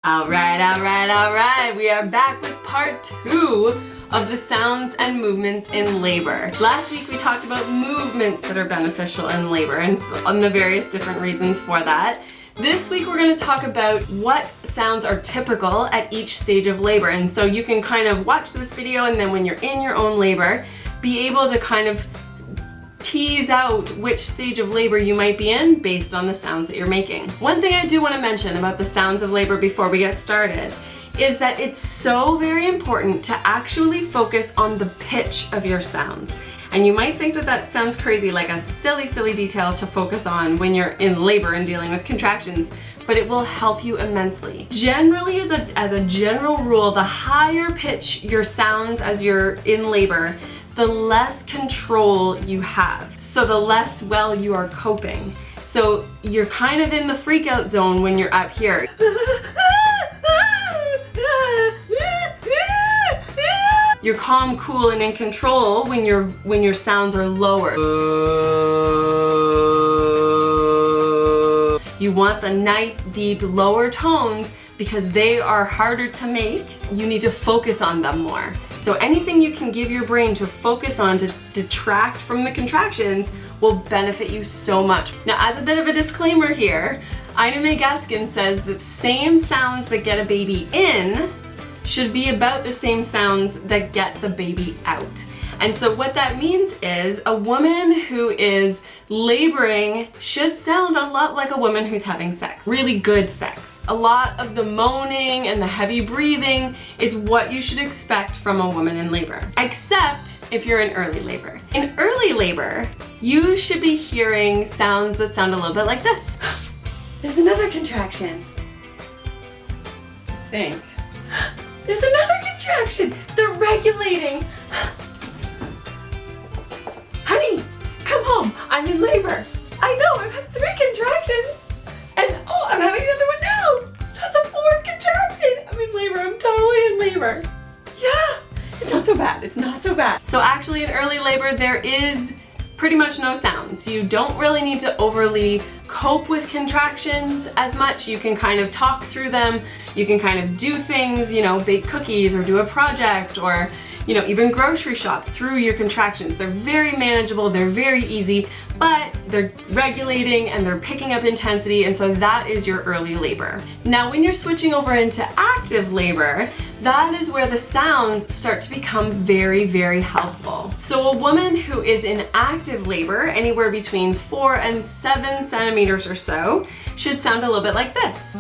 All right. We are back with part 2 of the sounds and movements in labor. Last week we talked about movements that are beneficial in labor and on the various different reasons for that. This week we're going to talk about what sounds are typical at each stage of labor. And so you can kind of watch this video and then when you're in your own labor, be able to kind of tease out which stage of labor you might be in based on the sounds that you're making. One thing I do want to mention about the sounds of labor before we get started is that it's so very important to actually focus on the pitch of your sounds. And you might think that that sounds crazy, like a silly detail to focus on when you're in labor and dealing with contractions, but it will help you immensely. Generally, as a general rule, the higher pitch your sounds as you're in labor, the less control you have. So the less well you are coping. So you're kind of in the freak out zone when you're up here. You're calm, cool, and in control when your sounds are lower. You want the nice, deep, lower tones because they are harder to make. You need to focus on them more. So anything you can give your brain to focus on to detract from the contractions will benefit you so much. Now, as a bit of a disclaimer here, Ina May Gaskin says that same sounds that get a baby in should be about the same sounds that get the baby out. And so what that means is a woman who is laboring should sound a lot like a woman who's having sex. Really good sex. A lot of the moaning and the heavy breathing is what you should expect from a woman in labor. Except if you're in early labor. In early labor, you should be hearing sounds that sound a little bit like this. There's another contraction. Think. There's another contraction. They're regulating. Honey, come home. I'm in labor. I know, I've had 3 contractions. And oh, I'm having another one now. That's a 4th contraction. I'm in labor. I'm totally in labor. Yeah, it's not so bad. It's not so bad. So actually in early labor, there is pretty much no sounds. You don't really need to overly cope with contractions as much. You can kind of talk through them. You can kind of do things, you know, bake cookies or do a project or, you know, even grocery shop through your contractions. They're very manageable, they're very easy, but they're regulating and they're picking up intensity, and so that is your early labor. Now, when you're switching over into active labor, that is where the sounds start to become very helpful. So a woman who is in active labor, anywhere between 4 and 7 centimeters or so, should sound a little bit like this.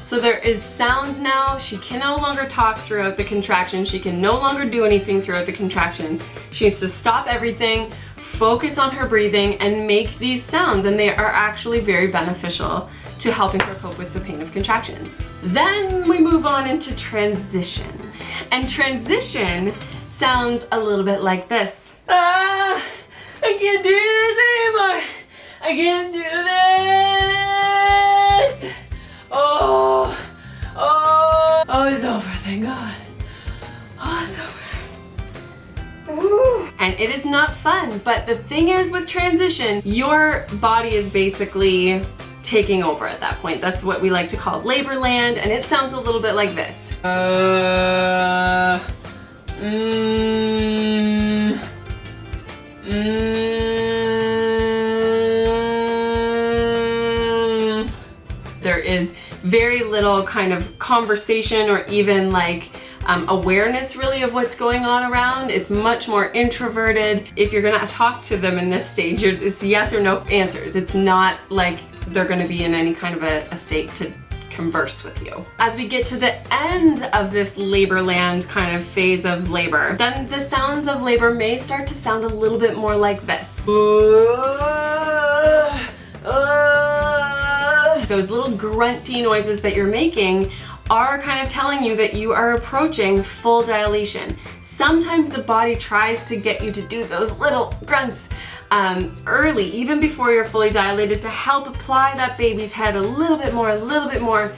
So there is sounds now. She can no longer talk throughout the contraction. She can no longer do anything throughout the contraction. She needs to stop everything, focus on her breathing, and make these sounds, and they are actually very beneficial to helping her cope with the pain of contractions. Then we move on into transition. And transition sounds a little bit like this. I can't do this anymore. I can't do this. Oh, it's over, thank God. Oh, it's over. Ooh. And it is not fun, but the thing is with transition, your body is basically taking over at that point. That's what we like to call labor land, and it sounds a little bit like this. There is very little kind of conversation or even like awareness really of what's going on around. It's much more introverted. If you're gonna talk to them in this stage, it's yes or no answers. It's not like they're gonna be in any kind of a state to converse with you. As we get to the end of this labor land kind of phase of labor, then the sounds of labor may start to sound a little bit more like this. Those little grunty noises that you're making are kind of telling you that you are approaching full dilation. Sometimes the body tries to get you to do those little grunts early, even before you're fully dilated, to help apply that baby's head a little bit more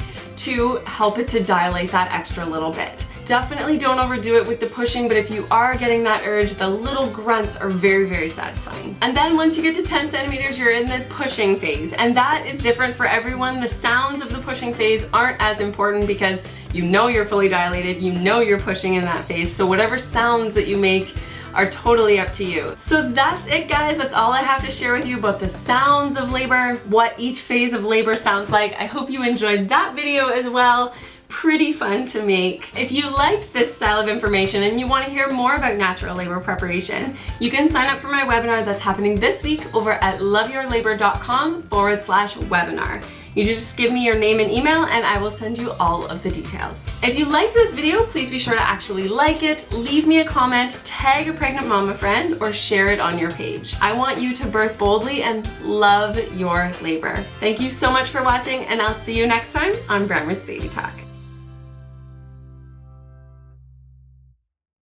to help it to dilate that extra little bit. Definitely don't overdo it with the pushing, but if you are getting that urge, the little grunts are very, very satisfying. And then once you get to 10 centimeters, you're in the pushing phase. And that is different for everyone. The sounds of the pushing phase aren't as important because you know you're fully dilated, you know you're pushing in that phase, so whatever sounds that you make are totally up to you. So that's it, guys. That's all I have to share with you about the sounds of labor, what each phase of labor sounds like. I hope you enjoyed that video as well. Pretty fun to make. If you liked this style of information and you want to hear more about natural labor preparation, you can sign up for my webinar that's happening this week over at loveyourlabor.com/webinar. You just give me your name and email and I will send you all of the details. If you liked this video, please be sure to actually like it, leave me a comment, tag a pregnant mama friend, or share it on your page. I want you to birth boldly and love your labor. Thank you so much for watching, and I'll see you next time on Brown Roots Baby Talk.